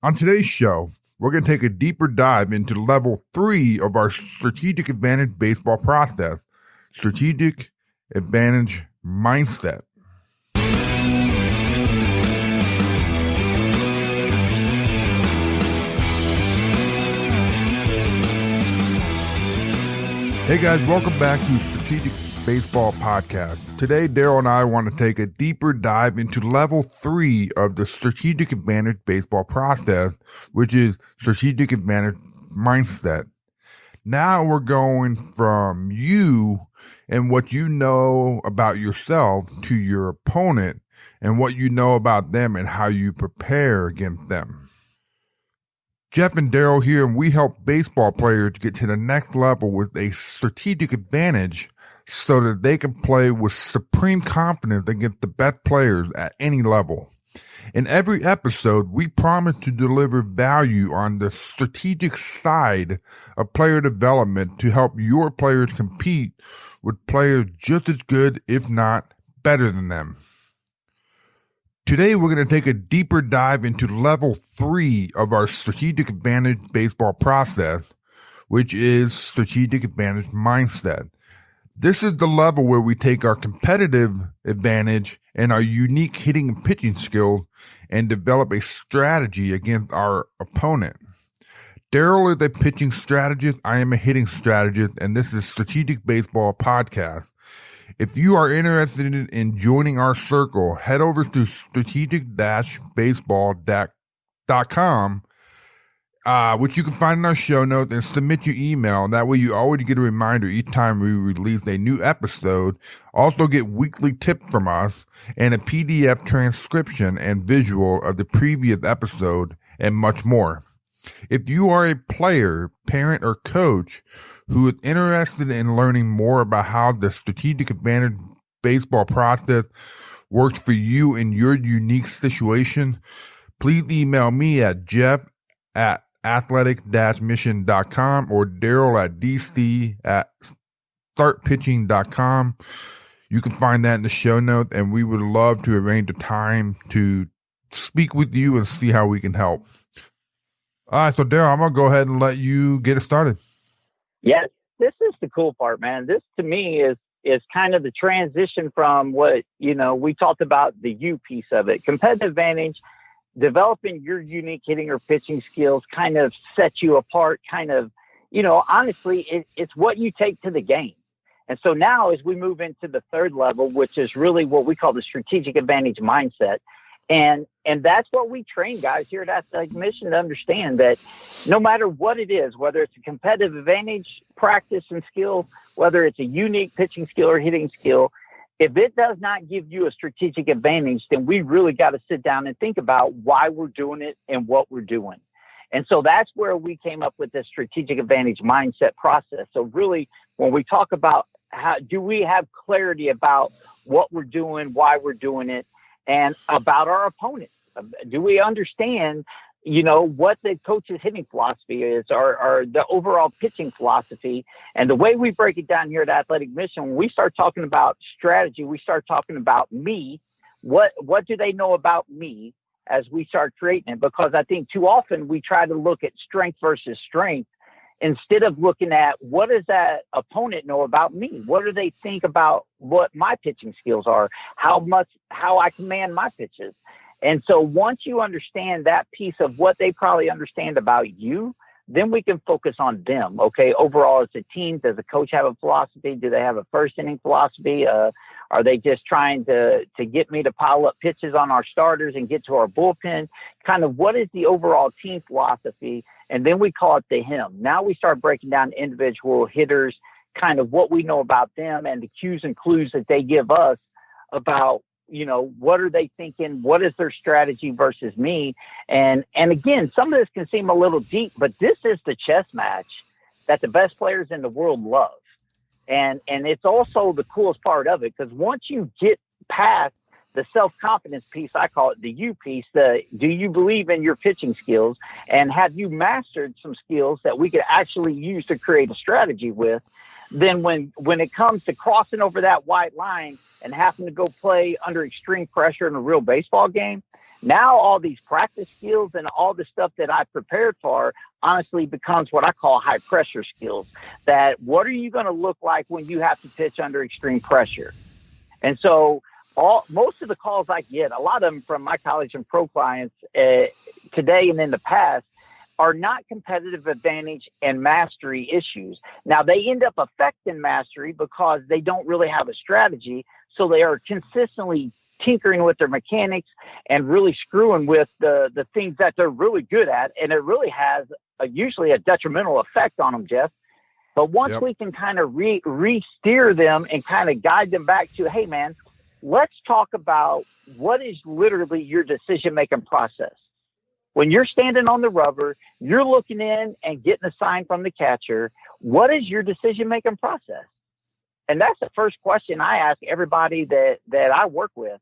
On today's show, we're going to take a deeper dive into level 3 of our strategic advantage baseball process, strategic advantage mindset. Hey guys, welcome back to Strategic Baseball Podcast. Today, Darrell and I want to take a deeper dive into level 3 of the strategic advantage baseball process, which is strategic advantage mindset. Now we're going from you and what you know about yourself to your opponent and what you know about them and how you prepare against them. Geoff and Darrell here, and we help baseball players get to the next level with a strategic advantage so that they can play with supreme confidence against the best players at any level. In every episode, we promise to deliver value on the strategic side of player development to help your players compete with players just as good, if not better than them. Today, we're going to take a deeper dive into level 3 of our strategic advantage baseball process, which is strategic advantage mindset. This is the level where we take our competitive advantage and our unique hitting and pitching skills and develop a strategy against our opponent. Darrell is a pitching strategist. I am a hitting strategist, and this is Strategic Baseball Podcast. If you are interested in joining our circle, head over to strategic-baseball.com, which you can find in our show notes, and submit your email. That way you always get a reminder each time we release a new episode. Also get weekly tips from us and a PDF transcription and visual of the previous episode and much more. If you are a player, parent, or coach who is interested in learning more about how the strategic advantage baseball process works for you in your unique situation, please email me at jeff@athletic-mission.com or darrell@dc@startpitching.com. You can find that in the show notes, and we would love to arrange a time to speak with you and see how we can help. All right, so Darrell, I'm going to go ahead and let you get it started. Yes, this is the cool part, man. This to me is kind of the transition from what, we talked about the you piece of it. Competitive advantage, developing your unique hitting or pitching skills kind of sets you apart, honestly, it's what you take to the game. And so now as we move into the third level, which is really what we call the strategic advantage mindset, and that's what we train guys here at Athletic Mission to understand that no matter what it is, whether it's a competitive advantage practice and skill, whether it's a unique pitching skill or hitting skill, if it does not give you a strategic advantage, then we really got to sit down and think about why we're doing it and what we're doing. And so that's where we came up with this strategic advantage mindset process. So really, when we talk about how do we have clarity about what we're doing, why we're doing it, and about our opponent? Do we understand, what the coach's hitting philosophy is, or the overall pitching philosophy? And the way we break it down here at Athletic Mission, when we start talking about strategy, we start talking about me. What do they know about me as we start creating it? Because I think too often we try to look at strength versus strength instead of looking at what does that opponent know about me? What do they think about what my pitching skills are? How I command my pitches? And so once you understand that piece of what they probably understand about you, then we can focus on them. Okay, overall as a team, does the coach have a philosophy? Do they have a first inning philosophy? Are they just trying to get me to pile up pitches on our starters and get to our bullpen? Kind of what is the overall team philosophy? And then we call it the him. Now we start breaking down individual hitters, kind of what we know about them and the cues and clues that they give us about, what are they thinking? What is their strategy versus me? And again, some of this can seem a little deep, but this is the chess match that the best players in the world love. And it's also the coolest part of it, because once you get past the self-confidence piece, I call it the you piece, do you believe in your pitching skills, and have you mastered some skills that we could actually use to create a strategy with? Then when it comes to crossing over that white line and having to go play under extreme pressure in a real baseball game, Now all these practice skills and all the stuff that I prepared for honestly becomes what I call high pressure skills. That what are you going to look like when you have to pitch under extreme pressure? And so most of the calls I get, a lot of them from my college and pro clients today and in the past, are not competitive advantage and mastery issues. Now, they end up affecting mastery because they don't really have a strategy. So they are consistently tinkering with their mechanics and really screwing with the things that they're really good at. And it really has usually a detrimental effect on them, Geoff. But once we can kind of re-steer them and kind of guide them back to, hey, man, let's talk about what is literally your decision-making process. When you're standing on the rubber, you're looking in and getting a sign from the catcher. What is your decision-making process? And that's the first question I ask everybody that I work with,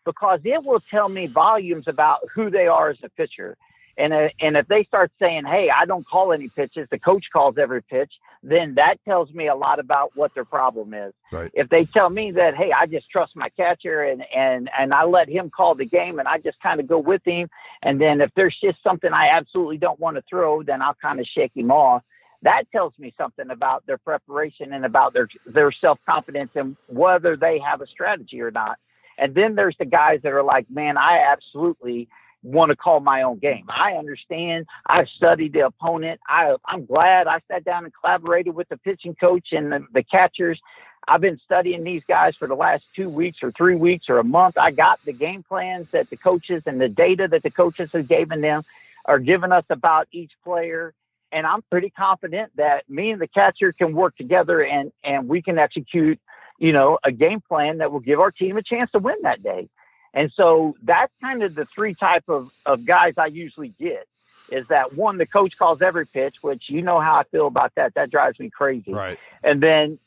because it will tell me volumes about who they are as a pitcher. And if they start saying, hey, I don't call any pitches, the coach calls every pitch, then that tells me a lot about what their problem is. Right. If they tell me that, hey, I just trust my catcher and I let him call the game and I just kind of go with him. And then if there's just something I absolutely don't want to throw, then I'll kind of shake him off. That tells me something about their preparation and about their self-confidence and whether they have a strategy or not. And then there's the guys that are like, man, I absolutely want to call my own game. I understand. I've studied the opponent. I'm glad I sat down and collaborated with the pitching coach and the catchers. I've been studying these guys for the last 2 weeks or 3 weeks or a month. I got the game plans that the coaches and the data that the coaches have given them are giving us about each player. And I'm pretty confident that me and the catcher can work together and we can execute, a game plan that will give our team a chance to win that day. And so that's kind of the three type of guys I usually get, is that one, the coach calls every pitch, which you know how I feel about that. That drives me crazy. Right. And then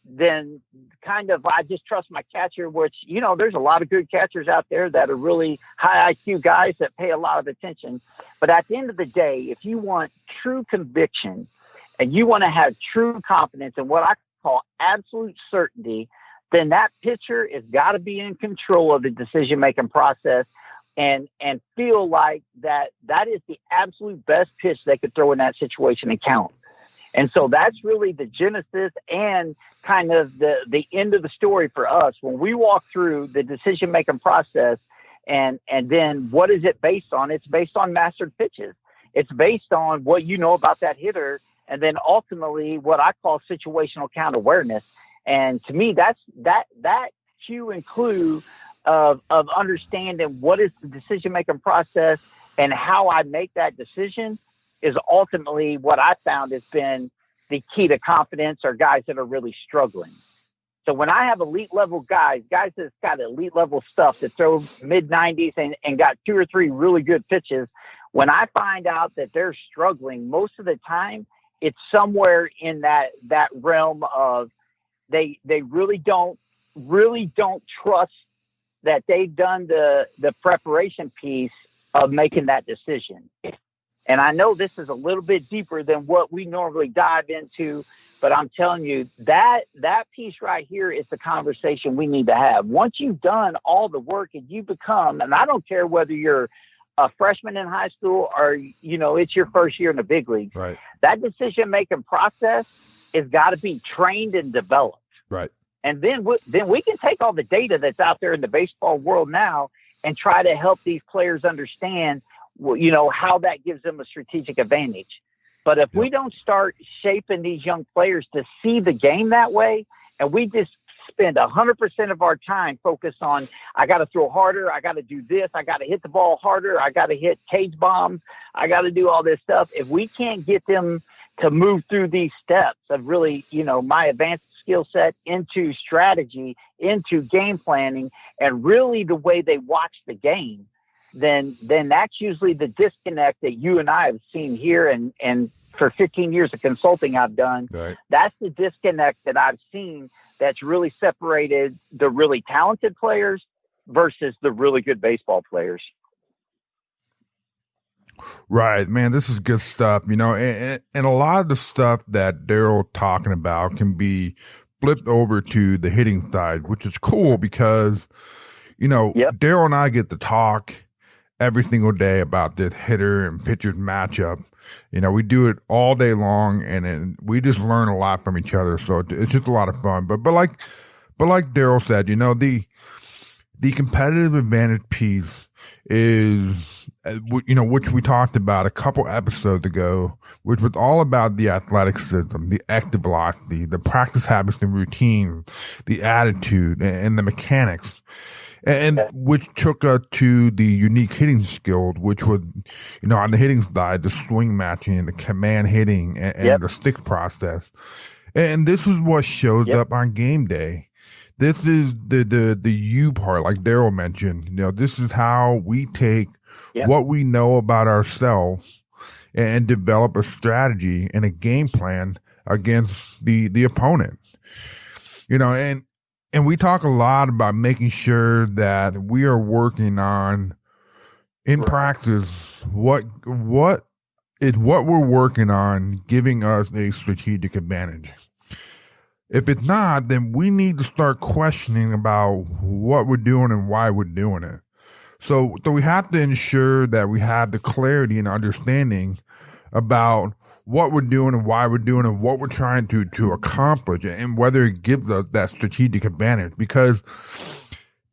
kind of, I just trust my catcher, which, there's a lot of good catchers out there that are really high IQ guys that pay a lot of attention. But at the end of the day, if you want true conviction and you want to have true confidence in what I call absolute certainty, then that pitcher has got to be in control of the decision-making process and feel like that is the absolute best pitch they could throw in that situation and count. And so that's really the genesis and kind of the end of the story for us. When we walk through the decision-making process and then what is it based on? It's based on mastered pitches. It's based on what you know about that hitter, and then ultimately what I call situational count awareness. And to me, that's that cue and clue of understanding what is the decision-making process and how I make that decision is ultimately what I found has been the key to confidence, or guys that are really struggling. So when I have elite level guys that's got elite level stuff that throw mid 90s and got 2 or 3 really good pitches, when I find out that they're struggling, most of the time it's somewhere in that realm of they really don't trust that they've done the preparation piece of making that decision. And I know this is a little bit deeper than what we normally dive into, but I'm telling you that piece right here is the conversation we need to have. Once you've done all the work and you become, and I don't care whether you're a freshman in high school or, it's your first year in the big leagues, right, that decision-making process has got to be trained and developed. right. And then we can take all the data that's out there in the baseball world now and try to help these players understand, how that gives them a strategic advantage. But if we don't start shaping these young players to see the game that way, and we just spend 100% of our time focused on, I got to throw harder, I got to do this, I got to hit the ball harder, I got to hit cage bombs, I got to do all this stuff. If we can't get them to move through these steps of really, my advanced skill set into strategy, into game planning, and really the way they watch the game, then that's usually the disconnect that you and I have seen here. And for 15 years of consulting I've done, right, that's the disconnect that I've seen that's really separated the really talented players versus the really good baseball players. Right, man, this is good stuff, and a lot of the stuff that Darrell talking about can be flipped over to the hitting side, which is cool because, Darrell and I get to talk every single day about this hitter and pitcher's matchup. We do it all day long, and we just learn a lot from each other. So it's just a lot of fun. But like Darrell said, the competitive advantage piece is, which we talked about a couple episodes ago, which was all about the athleticism, the active velocity, the practice habits and routine, the attitude, and the mechanics. And which took us to the unique hitting skill, which was, on the hitting side, the swing matching, the command hitting, and the stick process. And this is what shows up on game day. This is the you part, like Darrell mentioned. This is how we take what we know about ourselves and develop a strategy and a game plan against the opponent. And we talk a lot about making sure that we are working on in practice what is what we're working on giving us a strategic advantage. If it's not, then we need to start questioning about what we're doing and why we're doing it. So we have to ensure that we have the clarity and understanding about what we're doing and why we're doing and what we're trying to accomplish, and whether it gives us that strategic advantage, because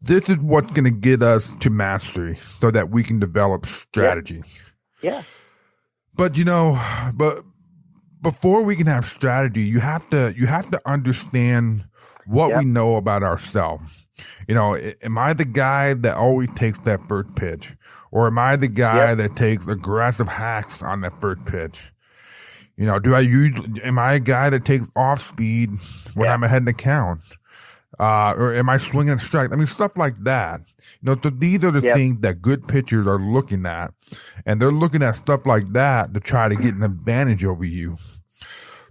this is what's going to get us to mastery so that we can develop strategy. Yeah. But before we can have strategy, you have to understand what we know about ourselves. Am I the guy that always takes that first pitch? Or am I the guy that takes aggressive hacks on that first pitch? Am I a guy that takes off speed when I'm ahead in the count? Or am I swinging a strike? I mean, stuff like that. So these are the things that good pitchers are looking at. And they're looking at stuff like that to try to get an advantage over you.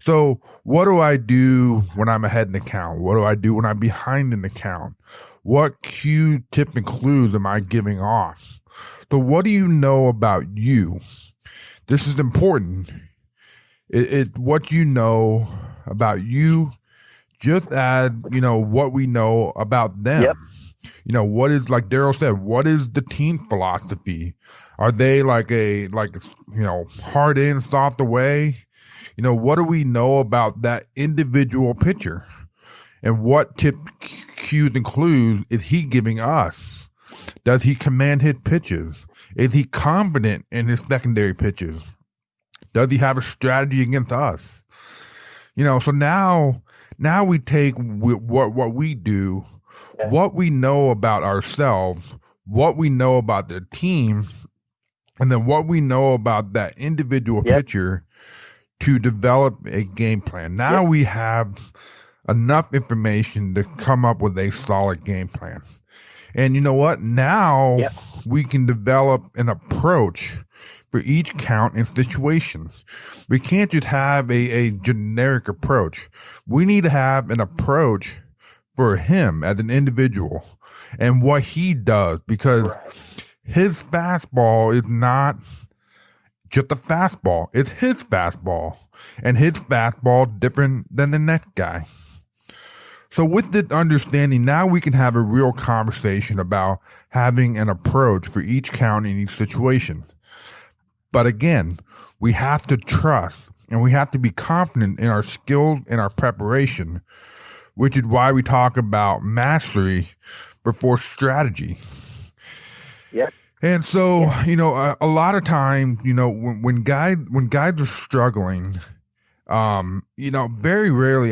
So what do I do when I'm ahead in the count? What do I do when I'm behind in the count? What cue, tip, and clues am I giving off? So what do you know about you? This is important. It's what you know about you, just as, what we know about them. What is, like Darrell said, what is the team philosophy? Are they hard in, soft away? What do we know about that individual pitcher? And what tip, cues, and clues is he giving us? Does he command his pitches? Is he confident in his secondary pitches? Does he have a strategy against us? So now we take what we do, what we know about ourselves, what we know about the team, and then what we know about that individual pitcher to develop a game plan. Now we have enough information to come up with a solid game plan. And you know what? Now we can develop an approach for each count and situation. We can't just have a generic approach. We need to have an approach for him as an individual and what he does, because his fastball is not just a fastball. It's his fastball, and his fastball different than the next guy. So with this understanding, now we can have a real conversation about having an approach for each count in each situation. But again, we have to trust and we have to be confident in our skills and our preparation, which is why we talk about mastery before strategy. Yep. And so, a lot of times, when guys are struggling, very rarely,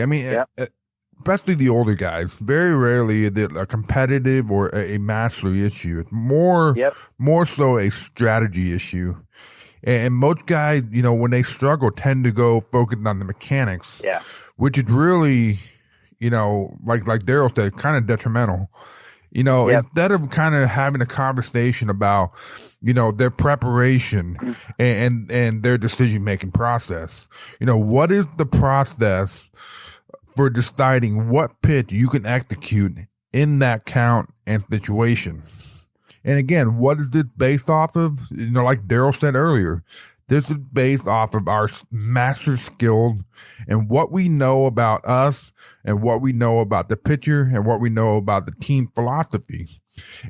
especially the older guys, very rarely is it a competitive or a mastery issue. It's more so a strategy issue. And most guys, when they struggle, tend to go focus on the mechanics, which is really, like Darrell said, kind of detrimental. Instead of kind of having a conversation about, their preparation and their decision-making process, what is the process for deciding what pitch you can execute in that count and situation? And again, what is this based off of? Like Darrell said earlier, This is based off of our master skills and what we know about us and what we know about the pitcher and what we know about the team philosophy.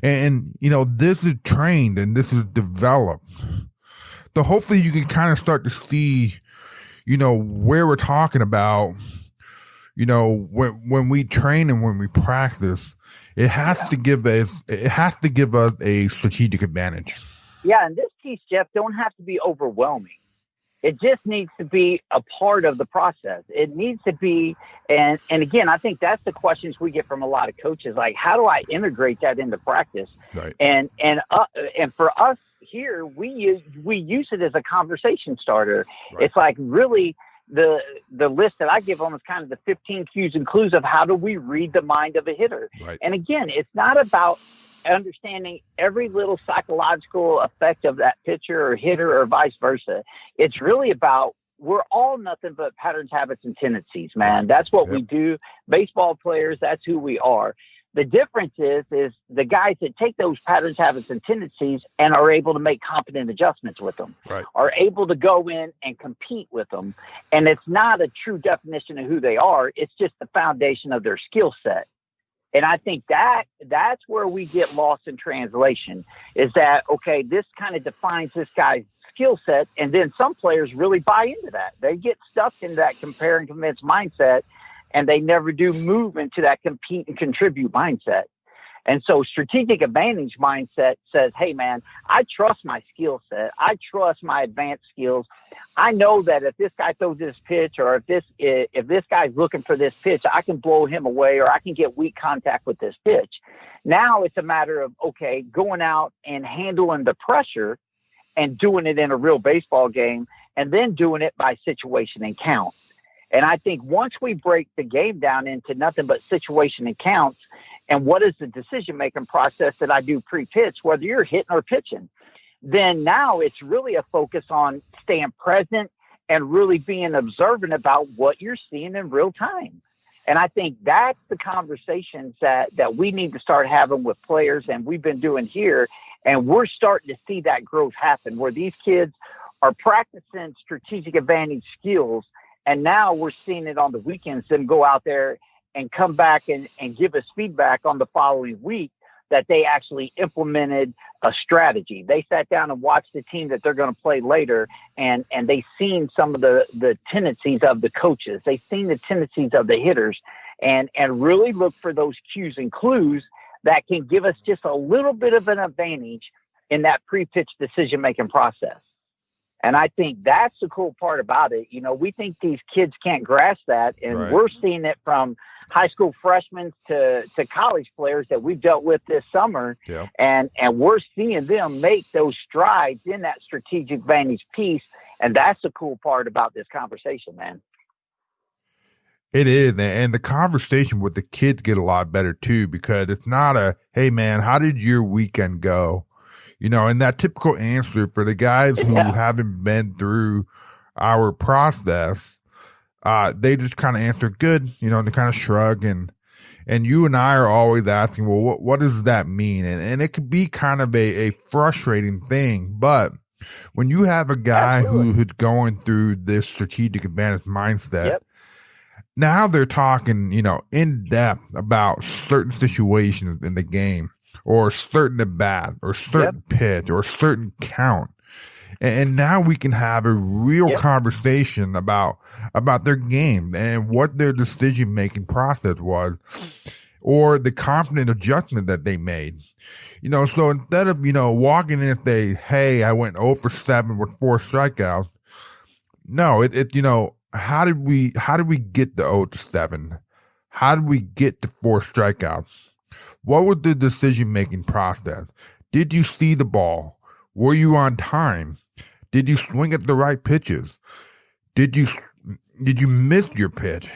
And, this is trained and this is developed. So hopefully you can kind of start to see, where we're talking about, when we train and when we practice, it has to give us a strategic advantage. Yeah, and this piece, Geoff, don't have to be overwhelming. It just needs to be a part of the process. It needs to be, and again, I think that's the questions we get from a lot of coaches. Like, how do I integrate that into practice? Right. And for us here, we use it as a conversation starter. Right. It's like really the list that I give them is kind of the 15 cues and clues of how do we read the mind of a hitter. Right. And again, it's not about understanding every little psychological effect of that pitcher or hitter or vice versa. It's really about, we're all nothing but patterns, habits, and tendencies, man. That's what we do. Baseball players, that's who we are. The difference is the guys that take those patterns, habits, and tendencies and are able to make competent adjustments with them, are able to go in and compete with them. And it's not a true definition of who they are. It's just the foundation of their skill set. And I think that's where we get lost in translation, is that, okay, this kind of defines this guy's skill set. And then some players really buy into that. They get stuck in that compare and convince mindset, and they never do move into that compete and contribute mindset. And so strategic advantage mindset says, hey, man, I trust my skill set. I trust my advanced skills. I know that if this guy throws this pitch, or if this guy's looking for this pitch, I can blow him away, or I can get weak contact with this pitch. Now it's a matter of, okay, going out and handling the pressure and doing it in a real baseball game, and then doing it by situation and count. And I think once we break the game down into nothing but situation and counts, and what is the decision-making process that I do pre-pitch, whether you're hitting or pitching, then now it's really a focus on staying present and really being observant about what you're seeing in real time. And I think that's the conversations that we need to start having with players, and we've been doing here. And we're starting to see that growth happen, where these kids are practicing strategic advantage skills. And now we're seeing it on the weekends, them go out there and come back and give us feedback on the following week that they actually implemented a strategy. They sat down and watched the team that they're going to play later, and they seen some of the tendencies of the coaches. They seen the tendencies of the hitters, and really look for those cues and clues that can give us just a little bit of an advantage in that pre-pitch decision-making process. And I think that's the cool part about it. We think these kids can't grasp that, and we're seeing it from high school freshmen to college players that we've dealt with this summer. Yeah. And we're seeing them make those strides in that strategic advantage piece. And that's the cool part about this conversation, man. It is. And the conversation with the kids get a lot better too, because it's not a, hey man, how did your weekend go? And that typical answer for the guys who haven't been through our process, they just kind of answer good, and they kind of shrug, and you and I are always asking, well, what does that mean? And it could be kind of a frustrating thing, but when you have a guy who's going through this strategic advantage mindset, now they're talking, in depth about certain situations in the game, or certain at bat, or certain pitch, or certain count. And now we can have a real conversation about their game and what their decision-making process was, or the confident adjustment that they made. So instead of, walking in and say, hey, I went 0 for 7 with 4 strikeouts. No, how did we get to 0 to 7? How did we get to 4 strikeouts? What was the decision-making process? Did you see the ball? Were you on time? Did you swing at the right pitches? Did you miss your pitch?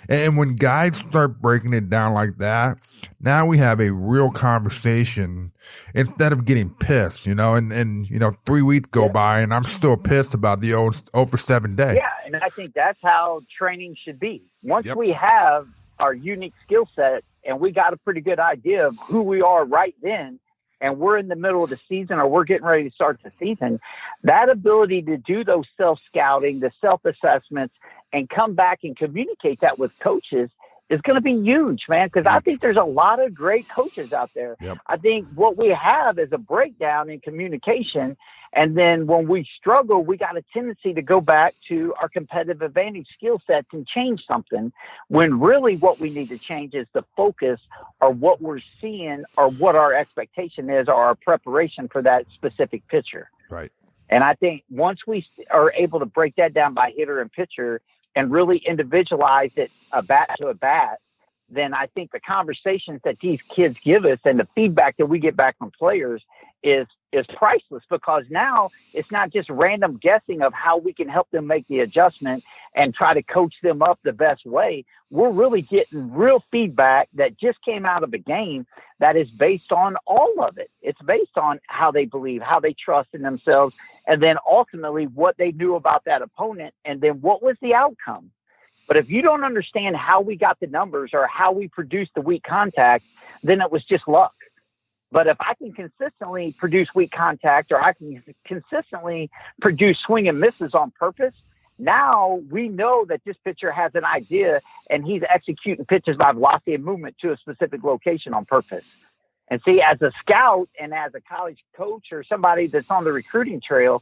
And when guys start breaking it down like that, now we have a real conversation instead of getting pissed, and 3 weeks go by and I'm still pissed about the 0 for 7 day. Yeah, and I think that's how training should be. Once we have our unique skill set and we got a pretty good idea of who we are right then, and we're in the middle of the season or we're getting ready to start the season, that ability to do those self-scouting, the self-assessments, and come back and communicate that with coaches is going to be huge, man, because I think there's a lot of great coaches out there. Yep. I think what we have is a breakdown in communication. And then when we struggle, we got a tendency to go back to our competitive advantage skill sets and change something, when really what we need to change is the focus or what we're seeing or what our expectation is or our preparation for that specific pitcher. Right. And I think once we are able to break that down by hitter and pitcher and really individualize it a bat to a bat, then I think the conversations that these kids give us and the feedback that we get back from players is priceless, because now it's not just random guessing of how we can help them make the adjustment and try to coach them up the best way. We're really getting real feedback that just came out of a game that is based on all of it. It's based on how they believe, how they trust in themselves, and then ultimately what they knew about that opponent, and then what was the outcome. But if you don't understand how we got the numbers or how we produced the weak contact, then it was just luck. But if I can consistently produce weak contact, or I can consistently produce swing and misses on purpose, now we know that this pitcher has an idea and he's executing pitches by velocity and movement to a specific location on purpose. And see, as a scout and as a college coach or somebody that's on the recruiting trail,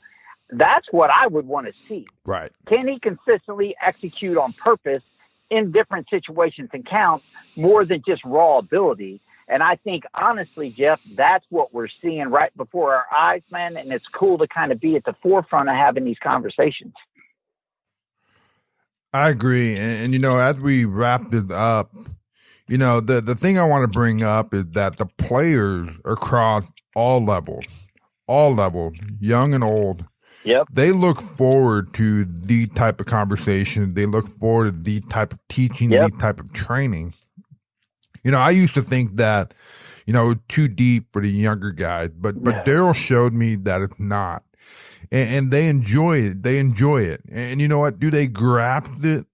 that's what I would want to see. Right. Can he consistently execute on purpose in different situations and count more than just raw ability? And I think, honestly, Geoff, that's what we're seeing right before our eyes, man. And it's cool to kind of be at the forefront of having these conversations. I agree. And as we wrap this up, the thing I want to bring up is that the players across all levels, young and old, yep, they look forward to the type of conversation. They look forward to the type of teaching, yep, the type of training. I used to think that, too deep for the younger guys, but Darrell showed me that it's not. And they enjoy it. And you know what? Do they grasp it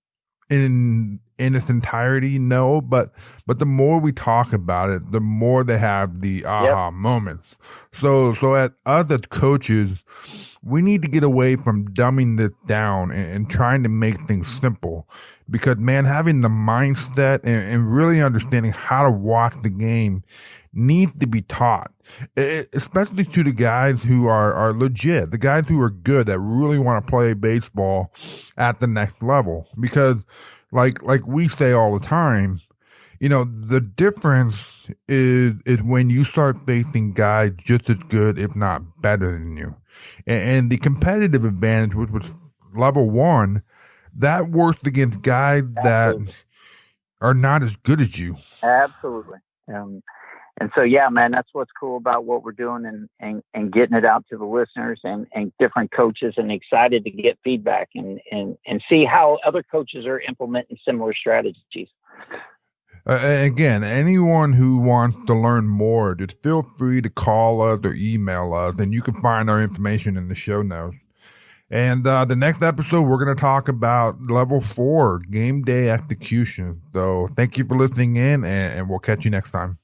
in its entirety? No, but the more we talk about it, the more they have the aha moments. So as us as coaches, we need to get away from dumbing this down and trying to make things simple, because man, having the mindset and really understanding how to watch the game needs to be taught, especially to the guys who are legit, the guys who are good, that really want to play baseball at the next level. Because like we say all the time, the difference is when you start facing guys just as good, if not better than you. And the competitive advantage, which was level one, that works against guys that are not as good as you. Absolutely. And so, yeah, man, that's what's cool about what we're doing and getting it out to the listeners and different coaches, and excited to get feedback and see how other coaches are implementing similar strategies. Again, anyone who wants to learn more, just feel free to call us or email us, and you can find our information in the show notes. And the next episode, we're going to talk about level 4, game day execution. So thank you for listening in, and we'll catch you next time.